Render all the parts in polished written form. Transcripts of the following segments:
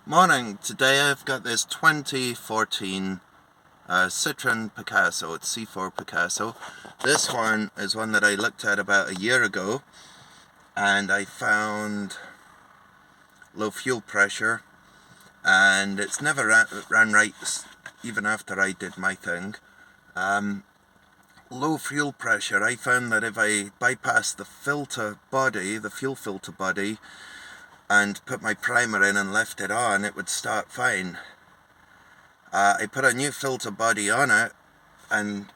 Morning. Today I've got this 2014 Citroen Picasso. It's C4 Picasso. This one is one that I looked at about a year ago, and I found low fuel pressure, and it's never ran right even after I did my thing. Low fuel pressure, I found that if I bypassed the filter body, the fuel filter body, and put my primer in and left it on, it would start fine. I put a new filter body on it and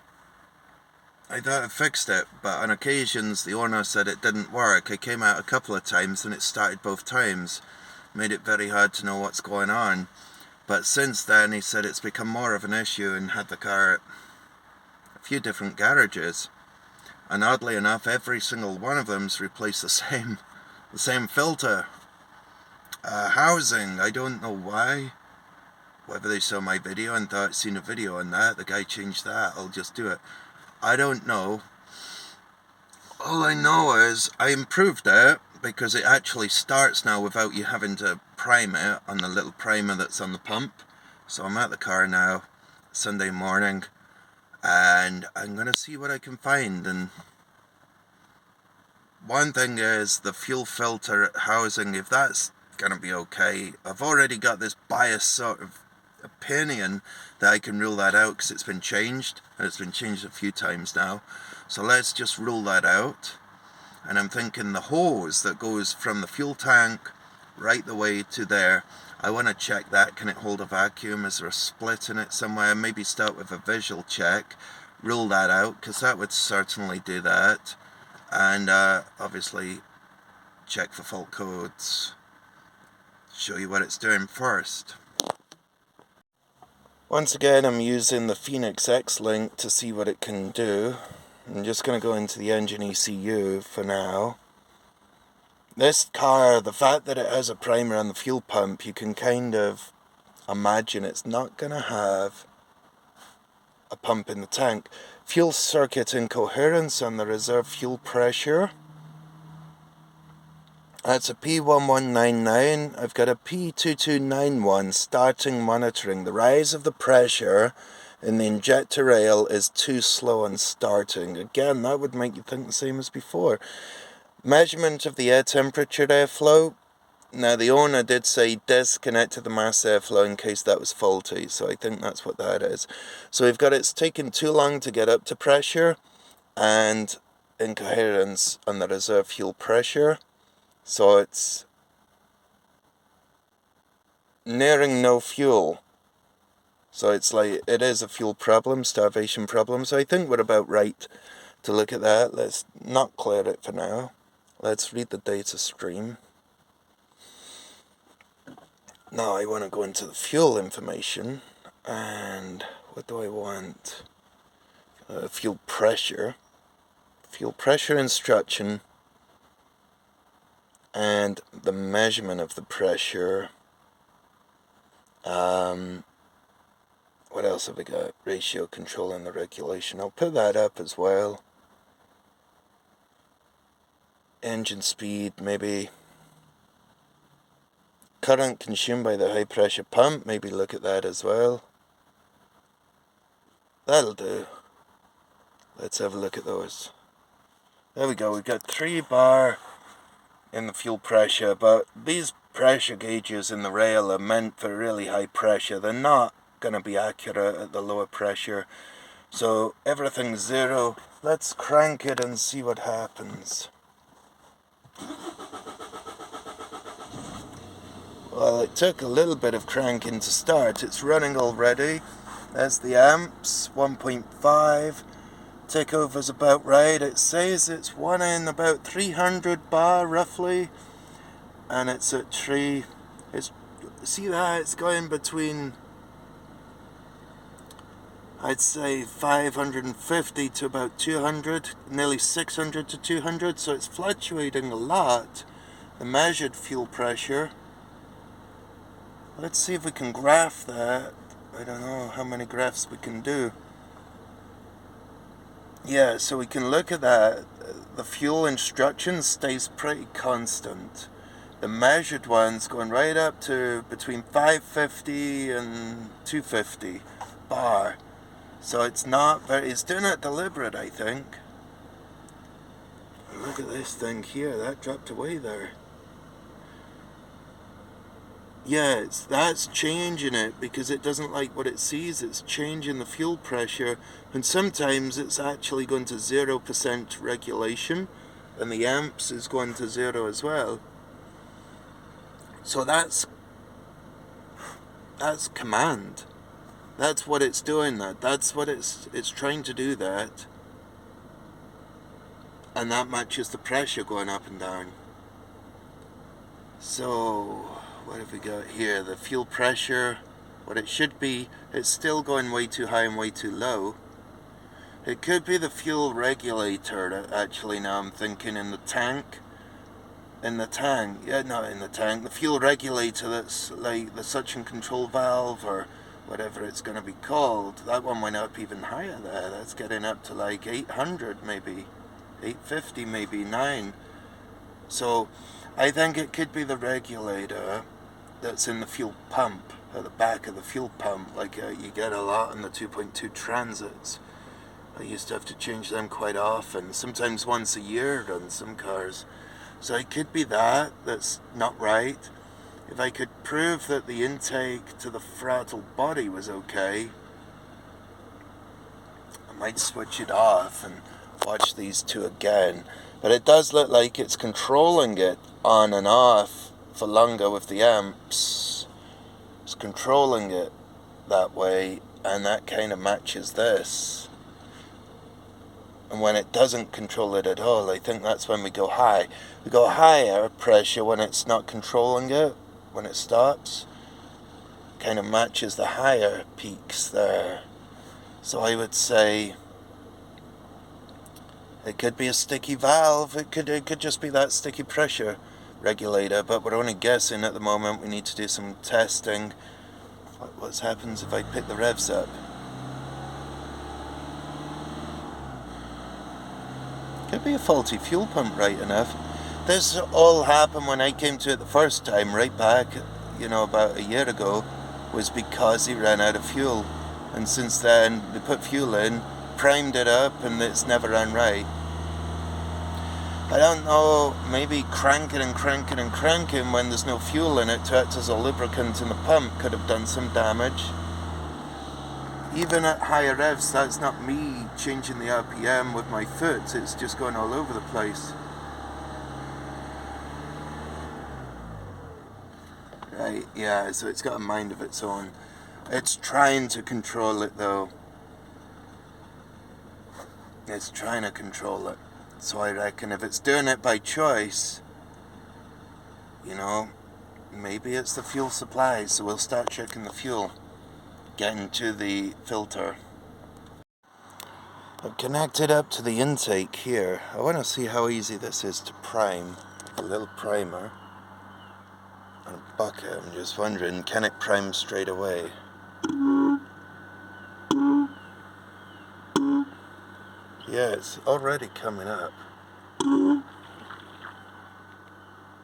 I thought I fixed it, but on occasions the owner said it didn't work. I came out a couple of times and it started both times. Made it very hard to know what's going on. But since then he said it's become more of an issue and had the car at a few different garages. And oddly enough, every single one of them's replaced the same filter. Housing, I don't know why. Whether they saw my video and thought I'd seen a video on that, the guy changed that, I'll just do it. I don't know. All I know is I improved it because it actually starts now without you having to prime it on the little primer that's on the pump. So I'm at the car now, Sunday morning, and I'm going to see what I can find. And one thing is the fuel filter housing, if that's going to be okay. I've already got this biased sort of opinion that I can rule that out because it's been changed, and it's been changed a few times now. So let's just rule that out. And I'm thinking the hose that goes from the fuel tank right the way to there, I want to check that. Can it hold a vacuum? Is there a split in it somewhere? Maybe start with a visual check, rule that out, because that would certainly do that. And obviously check for fault codes. Show you what it's doing first. Once again, I'm using the Phoenix X link to see what it can do. I'm just going to go into the engine ECU for now. This car, the fact that it has a primer on the fuel pump, you can kind of imagine it's not going to have a pump in the tank. Fuel circuit incoherence on the reserve fuel pressure. That's a P1199. I've got a P2291 starting monitoring. The rise of the pressure in the injector rail is too slow on starting. Again, that would make you think the same as before. Measurement of the air temperature airflow. Now the owner did say disconnect the mass airflow in case that was faulty, so I think that's what that is. So we've got it's taken too long to get up to pressure, and incoherence on the reserve fuel pressure. So it's nearing no fuel. So it's like, it is a fuel problem, starvation problem. So I think we're about right to look at that. Let's not clear it for now. Let's read the data stream. Now I want to go into the fuel information. And what do I want? Fuel pressure. Fuel pressure instruction. And the measurement of the pressure. What else have we got? Ratio control and the regulation. I'll put that up as well. Engine speed, maybe. Current consumed by the high pressure pump, maybe look at that as well. That'll do. Let's have a look at those. There we go, we've got 3 bar in the fuel pressure, but these pressure gauges in the rail are meant for really high pressure. They're not going to be accurate at the lower pressure. So everything's 0. Let's crank it and see what happens. Well, it took a little bit of cranking to start. It's running already. There's the amps, 1.5. Takeover's about right. It says it's running about 300 bar roughly, and it's at 3. See that? It's going between, I'd say 550 to about 200, nearly 600 to 200, so it's fluctuating a lot. The measured fuel pressure. Let's see if we can graph that. I don't know how many graphs we can do. Yeah, so we can look at that. The fuel instruction stays pretty constant. The measured one's going right up to between 550 and 250 bar. So it's not very, it's doing it deliberate, I think. Look at this thing here, that dropped away there. Yeah, that's changing it because it doesn't like what it sees. It's changing the fuel pressure, and sometimes it's actually going to 0% regulation, and the amps is going to 0 as well. So that's command. That's what it's doing. That's what it's trying to do that, and that matches the pressure going up and down. So what have we got here? The fuel pressure, what it should be, it's still going way too high and way too low. It could be the fuel regulator, actually, now I'm thinking, in the tank. Yeah, not in the tank. The fuel regulator that's like the suction control valve or whatever it's going to be called. That one went up even higher there. That's getting up to like 800 maybe, 850 maybe, 9. So I think it could be the regulator that's in the fuel pump, at the back of the fuel pump, like you get a lot in the 2.2 transits. I used to have to change them quite often, sometimes once a year on some cars. So it could be that's not right. If I could prove that the intake to the throttle body was okay, I might switch it off and watch these two again. But it does look like it's controlling it on and off for longer with the amps. It's controlling it that way, and that kind of matches this. And when it doesn't control it at all, I think that's when we go high. We go higher pressure when it's not controlling it, when it stops. Kind of matches the higher peaks there. So I would say it could be a sticky valve. It could just be that sticky pressure regulator, but we're only guessing at the moment. We need to do some testing. What happens if I pick the revs up? Could be a faulty fuel pump, right enough. This all happened when I came to it the first time, right back, about a year ago, was because he ran out of fuel. And since then, they put fuel in, primed it up, and it's never run right. I don't know, maybe cranking and cranking and cranking when there's no fuel in it to act as a lubricant in the pump could have done some damage. Even at higher revs, that's not me changing the RPM with my foot, it's just going all over the place. Right, yeah, so it's got a mind of its own. It's trying to control it though. It's trying to control it. So I reckon if it's doing it by choice, maybe it's the fuel supply, so we'll start checking the fuel. Getting to the filter. I've connected up to the intake here. I want to see how easy this is to prime. A little primer and a bucket. I'm just wondering, can it prime straight away? Yeah, it's already coming up.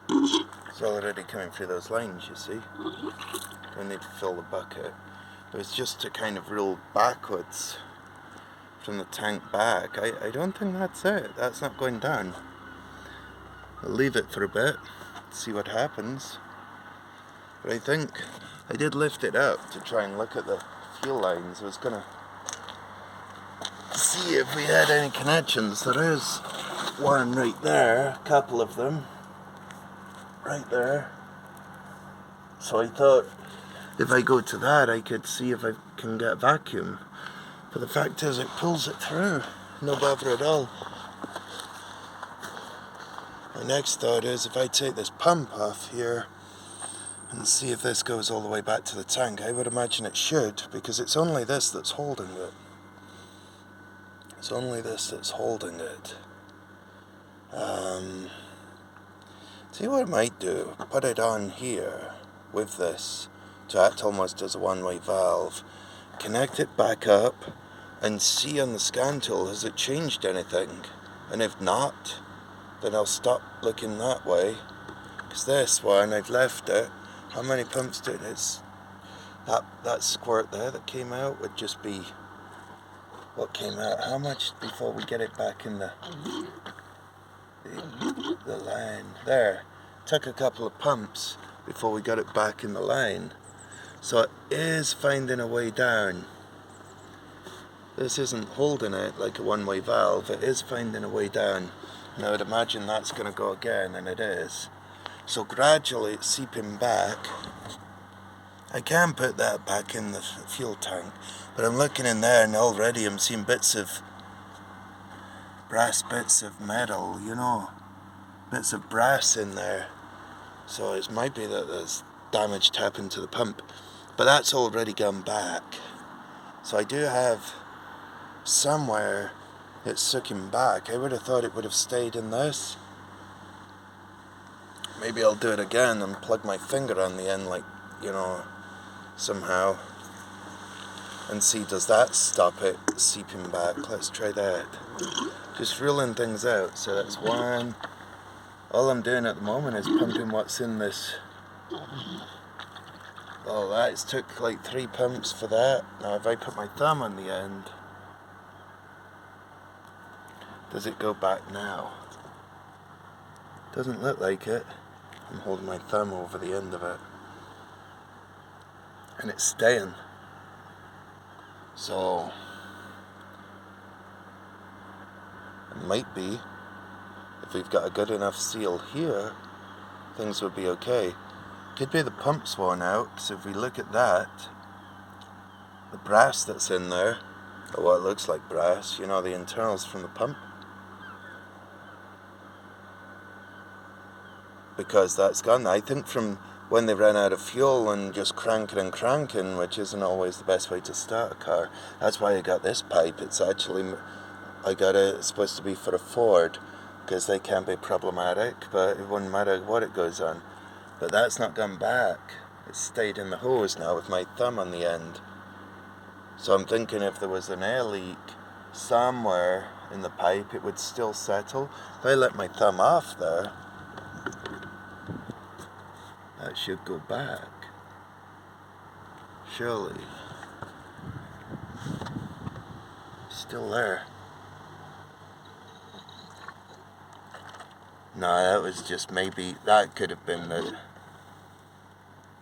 It's already coming through those lines, you see. We need to fill the bucket. It was just to kind of roll backwards from the tank back. I don't think that's it. That's not going down. I'll leave it for a bit, see what happens. But I think I did lift it up to try and look at the fuel lines. I was going to see if we had any connections. There is one right there, a couple of them. Right there. So I thought, if I go to that, I could see if I can get a vacuum. But the fact is, it pulls it through. No bother at all. My next thought is, if I take this pump off here and see if this goes all the way back to the tank, I would imagine it should, because it's only this that's holding it. It's only this that's holding it. See what I might do? Put it on here with this to act almost as a one-way valve. Connect it back up and see on the scan tool, has it changed anything? And if not, then I'll stop looking that way Because this one, I've left it. How many pumps did it? That squirt there that came out would just be what came out. How much before we get it back in the line? There. Took a couple of pumps before we got it back in the line. So it is finding a way down. This isn't holding it like a one-way valve. It is finding a way down. And I would imagine that's going to go again, and it is. So gradually it's seeping back. I can put that back in the fuel tank, but I'm looking in there and already I'm seeing bits of brass, bits of metal, you know, bits of brass in there. So it might be that there's damage happened to the pump, but that's already gone back. So I do have somewhere it's sucking back. I would have thought it would have stayed in this. Maybe I'll do it again and plug my finger on the end, like, you know, somehow, and see does that stop it seeping back. Let's try that. Just ruling things out. So that's one. All I'm doing at the moment is pumping what's in this. Oh, that's took like 3 pumps for that. Now if I put my thumb on the end, does it go back now? Doesn't look like it. I'm holding my thumb over the end of it, and it's staying. So it might be, if we've got a good enough seal here, things would be okay. Could be the pump's worn out, because if we look at that, the brass that's in there, or what looks like brass, you know, the internals from the pump, because that's gone. I think from when they ran out of fuel and just cranking and cranking, which isn't always the best way to start a car. That's why I got this pipe. It's actually, it's supposed to be for a Ford, because they can be problematic, but it wouldn't matter what it goes on. But that's not gone back. It's stayed in the hose now with my thumb on the end. So I'm thinking if there was an air leak somewhere in the pipe, it would still settle. If I let my thumb off there, that should go back. Surely. Still there. No, that was just maybe, that could have been the...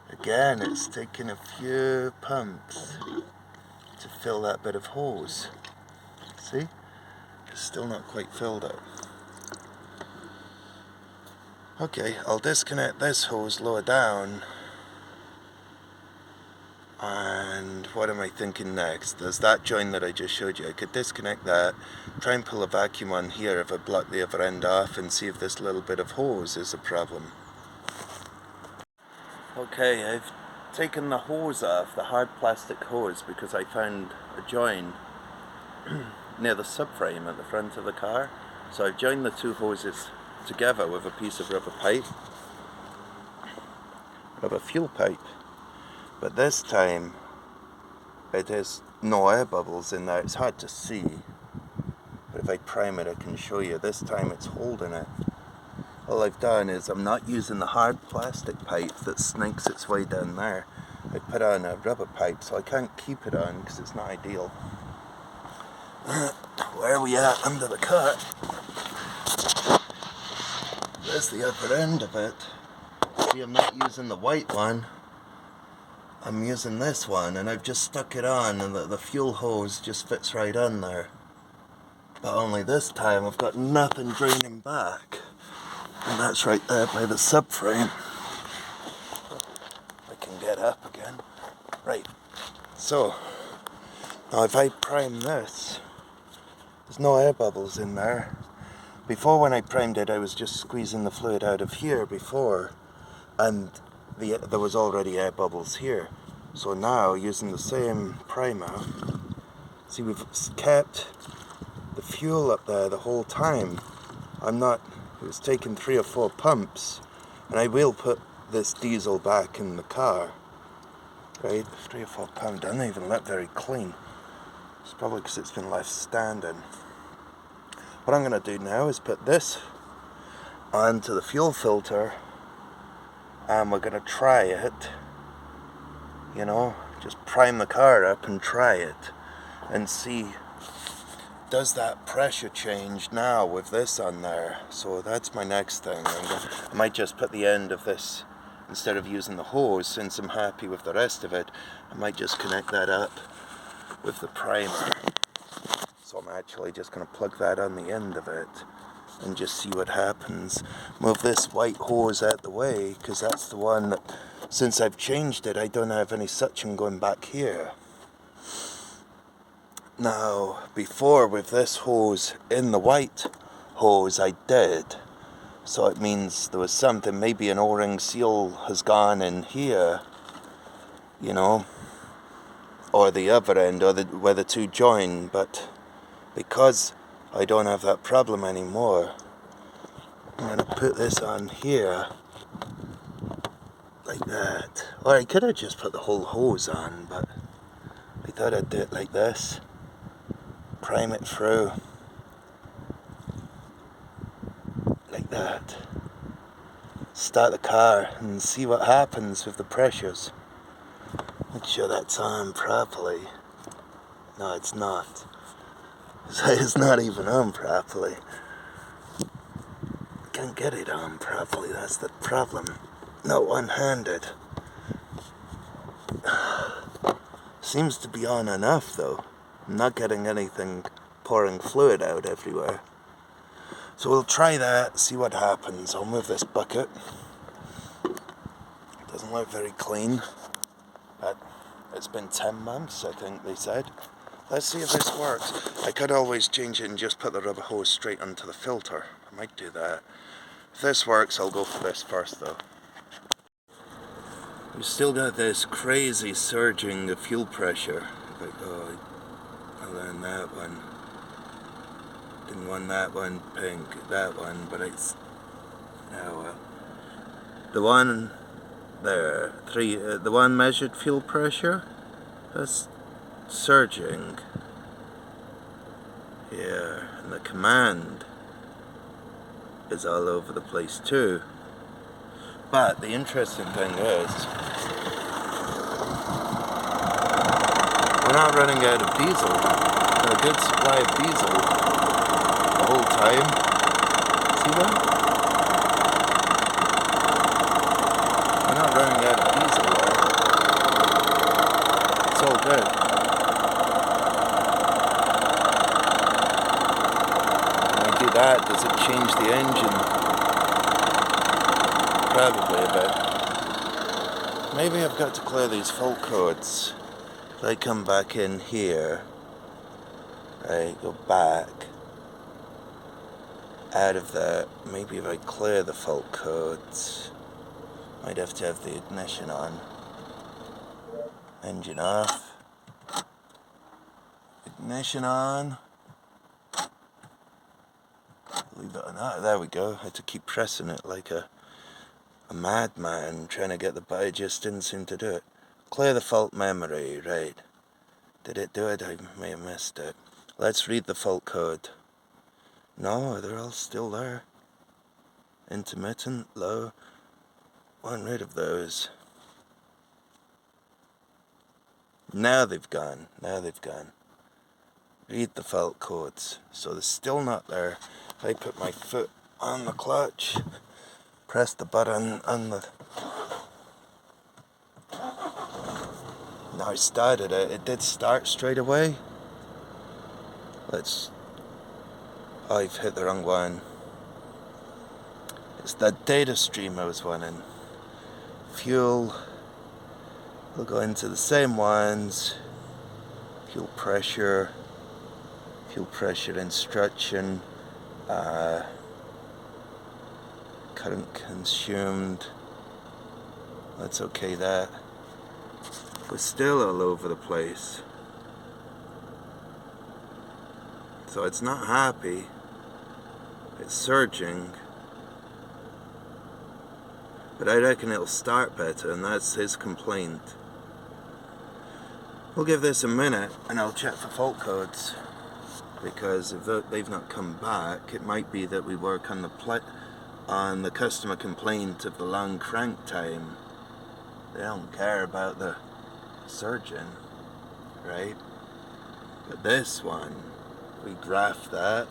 Again, it's taken a few pumps to fill that bit of hose. See? It's still not quite filled up. Okay, I'll disconnect this hose lower down. And what am I thinking next? There's that joint that I just showed you. I could disconnect that, try and pull a vacuum on here if I block the other end off, and see if this little bit of hose is a problem. Okay, I've taken the hose off, the hard plastic hose, because I found a joint near the subframe at the front of the car. So I've joined the two hoses together with a piece of rubber pipe, rubber fuel pipe. But this time, it has no air bubbles in there. It's hard to see, but if I prime it, I can show you. This time it's holding it. All I've done is I'm not using the hard plastic pipe that snakes its way down there. I put on a rubber pipe, so I can't keep it on because it's not ideal. Where are we at under the car? There's the upper end of it. See, I'm not using the white one. I'm using this one, and I've just stuck it on, and the fuel hose just fits right on there. But only this time I've got nothing draining back. And that's right there by the subframe. I can get up again. Right. So, now if I prime this, there's no air bubbles in there. Before, when I primed it, I was just squeezing the fluid out of here before, and there was already air bubbles here. So now, using the same primer, see, we've kept the fuel up there the whole time. It was taking 3 or 4 pumps, and I will put this diesel back in the car. Right, 3 or 4 pumps, doesn't even look very clean. It's probably because it's been left standing. What I'm going to do now is put this onto the fuel filter and we're gonna try it, you know, just prime the car up and try it and see, does that pressure change now with this on there? So that's my next thing. I might just put the end of this, instead of using the hose, since I'm happy with the rest of it, I might just connect that up with the primer. So I'm actually just going to plug that on the end of it and just see what happens. Move this white hose out the way, because that's the one that, since I've changed it, I don't have any suction going back here. Now, before with this hose in the white hose I did, so it means there was something, maybe an O-ring seal has gone in here, you know, or the other end, or where the two join, but because I don't have that problem anymore, I'm going to put this on here, like that. Or I could have just put the whole hose on, but I thought I'd do it like this. Prime it through. Like that. Start the car and see what happens with the pressures. Make sure that's on properly. No, it's not. It's not even on properly. Can't get it on properly, that's the problem. Not one-handed. Seems to be on enough though. I'm not getting anything pouring fluid out everywhere. So we'll try that, see what happens. I'll move this bucket. Doesn't look very clean, but it's been 10 months, I think they said. Let's see if this works. I could always change it and just put the rubber hose straight onto the filter. I might do that. If this works, I'll go for this first though. We've still got this crazy surging of fuel pressure. Like, oh, I learned that one. Didn't want that one pink, that one, but it's, oh well. The one there, the one measured fuel pressure, that's surging here, and the command is all over the place too. But the interesting thing is, we're not running out of diesel. Got a good supply of diesel the whole time. See that? We're not running out of diesel there. It's all good. When I do that, does it change the engine? Probably a bit. Maybe I've got to clear these fault codes. If I come back in here, I go back out of that. Maybe if I clear the fault codes, might have to have the ignition on. Engine off. Ignition on. Leave it on. Ah, there we go. I had to keep pressing it like a madman trying to get the button. Just didn't seem to do it. Clear the fault memory, right. Did it do it? I may have missed it. Let's read the fault code. No, they're all still there. Intermittent, low. Want rid of those. Now they've gone. Now they've gone. Read the fault codes. So they're still not there. I put my foot on the clutch. Press the button on the... Now I started it. It did start straight away. Let's... Oh, I've hit the wrong one. It's that data stream I was wanting. Fuel. We'll go into the same ones. Fuel pressure instruction. Current consumed. Let's okay that. We're still all over the place. So it's not happy. It's surging. But I reckon it'll start better, and that's his complaint. We'll give this a minute and I'll check for fault codes. Because if they've not come back, it might be that we work on the on the customer complaint of the long crank time. They don't care about the surgeon, right? But this one, we graph that.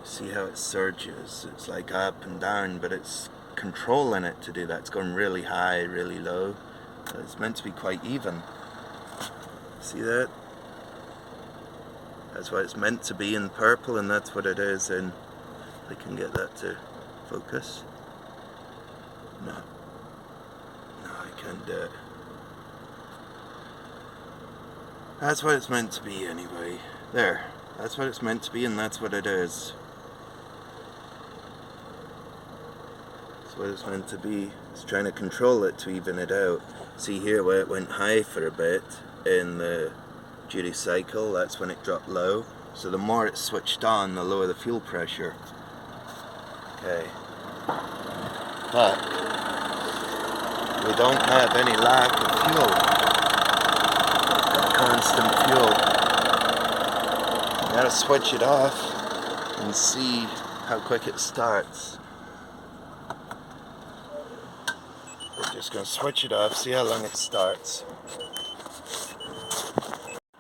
See how it surges? It's like up and down, but it's controlling it to do that. It's going really high, really low. It's meant to be quite even. See that? That's what it's meant to be in purple, and that's what it is in... I can get that to focus. No. No, I can't do it. That's what it's meant to be anyway. There. That's what it's meant to be, and that's what it is. That's what it's meant to be. It's trying to control it to even it out. See here where it went high for a bit in the duty cycle, that's when it dropped low. So the more it's switched on, the lower the fuel pressure. Okay. But we don't have any lack of fuel. Constant fuel. You gotta switch it off and see how quick it starts. We're just gonna switch it off, see how long it starts.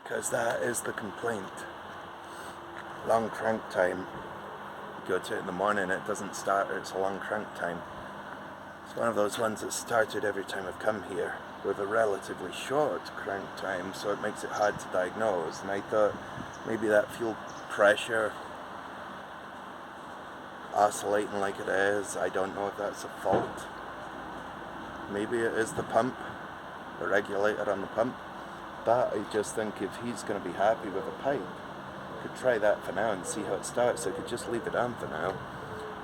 Because that is the complaint. Long crank time. You go to it in the morning, it doesn't start, it's a long crank time. It's one of those ones that started every time I've come here with a relatively short crank time, so it makes it hard to diagnose. And I thought maybe that fuel pressure oscillating like it is, I don't know if that's a fault. Maybe it is the pump, the regulator on the pump. But I just think if he's going to be happy with a pipe, could try that for now and see how it starts. I could just leave it on for now,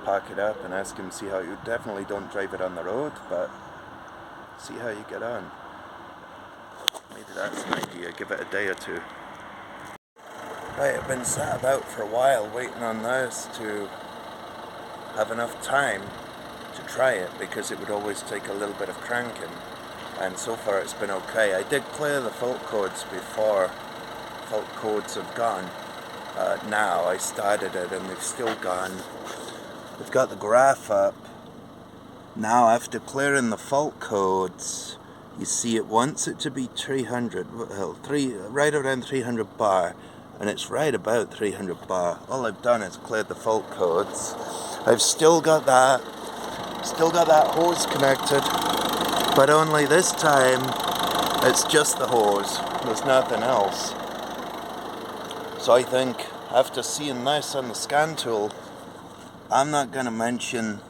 park it up and ask him, see how you definitely don't drive it on the road, but see how you get on. Maybe that's an idea, give it a day or two. Right, I've been sat about for a while waiting on this to have enough time to try it, because it would always take a little bit of cranking, and so far it's been okay. I did clear the fault codes before fault codes have gone. Now I started it and they've still gone. We've got the graph up. Now after clearing the fault codes, you see it wants it to be 300, well, right around 300 bar, and it's right about 300 bar. All I've done is cleared the fault codes. I've still got that hose connected, but only this time it's just the hose, there's nothing else. So I think after seeing this on the scan tool, I'm not going to mention,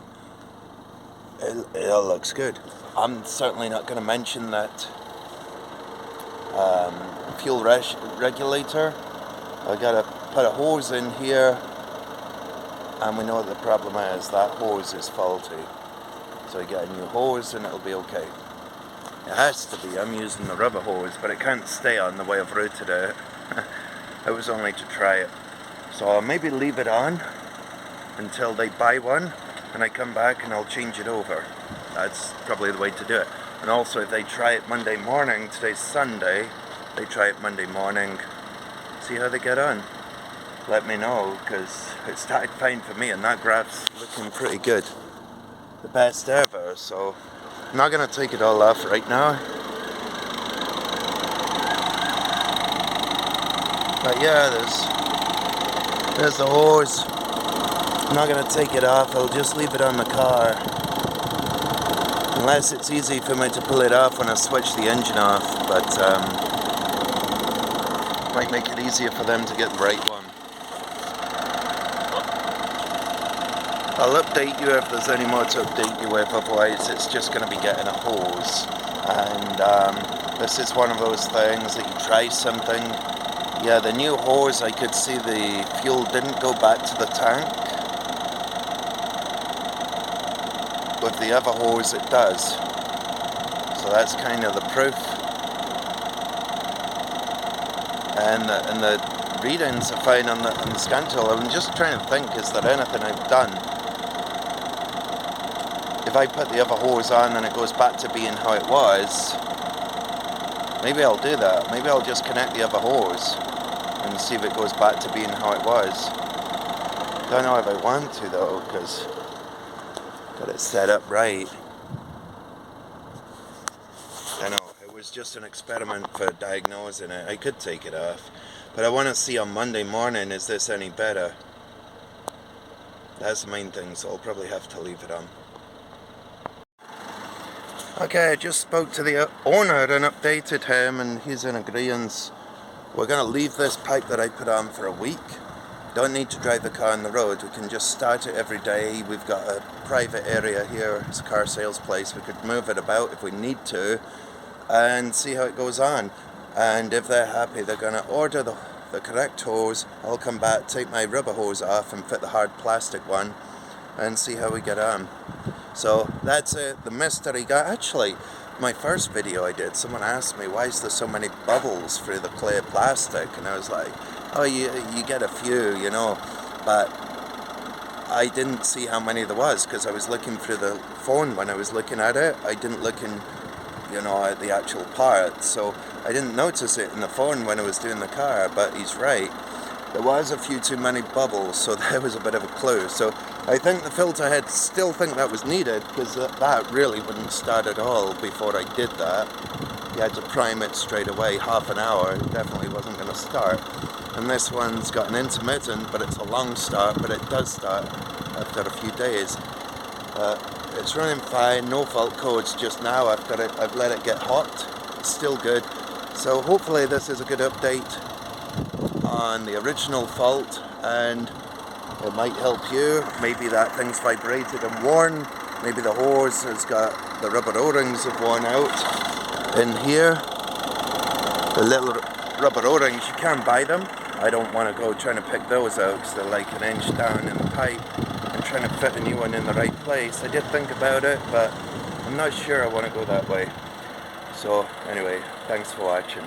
it all looks good. I'm certainly not going to mention that fuel regulator. I got to put a hose in here, and we know what the problem is. That hose is faulty. So I get a new hose and it'll be okay. It has to be. I'm using the rubber hose, but it can't stay on the way I've routed it. It was only to try it. So I'll maybe leave it on until they buy one, and I come back and I'll change it over. That's probably the way to do it. And also if they try it Monday morning, today's Sunday, they try it Monday morning, see how they get on. Let me know, because it started fine for me and that graph's looking pretty good. The best ever, so I'm not going to take it all off right now. But yeah, there's the hose. I'm not going to take it off, I'll just leave it on the car. Unless it's easy for me to pull it off when I switch the engine off, but might make it easier for them to get the right one. I'll update you if there's any more to update you with, otherwise it's just going to be getting a hose. And this is one of those things that you try something. Yeah, the new hose, I could see the fuel didn't go back to the tank. With the other hose it does. So that's kind of the proof. And the readings are fine on the scan tool. I'm just trying to think, is there anything I've done? If I put the other hose on and it goes back to being how it was, maybe I'll do that. Maybe I'll just connect the other hose and see if it goes back to being how it was. Don't know if I want to though, because Got it set up right. I know, it was just an experiment for diagnosing it. I could take it off, but I want to see on Monday morning, is this any better? That's the main thing, so I'll probably have to leave it on. Okay, I just spoke to the owner and updated him, and he's in agreement. We're going to leave this pipe that I put on for a week. Don't need to drive the car on the road. We can just start it every day. We've got a private area here. It's a car sales place. We could move it about if we need to and see how it goes on. And if they're happy, they're going to order the correct hose. I'll come back, take my rubber hose off and fit the hard plastic one and see how we get on. So that's it, the mystery guy. Actually, my first video I did, someone asked me, why is there so many bubbles through the clear plastic? And I was like, oh, you get a few, you know, but I didn't see how many there was because I was looking through the phone when I was looking at it. I didn't look in, you know, at the actual part, so I didn't notice it in the phone when I was doing the car, but he's right. There was a few too many bubbles, so there was a bit of a clue. So I think the filter head still think that was needed, because that really wouldn't start at all before I did that. You had to prime it straight away, half an hour, it definitely wasn't going to start. And this one's got an intermittent, but it's a long start, but it does start after a few days. It's running fine, no fault codes just now. I've let it get hot, it's still good. So hopefully this is a good update on the original fault, and it might help you. Maybe that thing's vibrated and worn, maybe the hose has got, the rubber O-rings have worn out in here. The little rubber O-rings, you can buy them. I don't want to go trying to pick those out because they're like an inch down in the pipe and trying to fit a new one in the right place. I did think about it, but I'm not sure I want to go that way. So anyway, thanks for watching.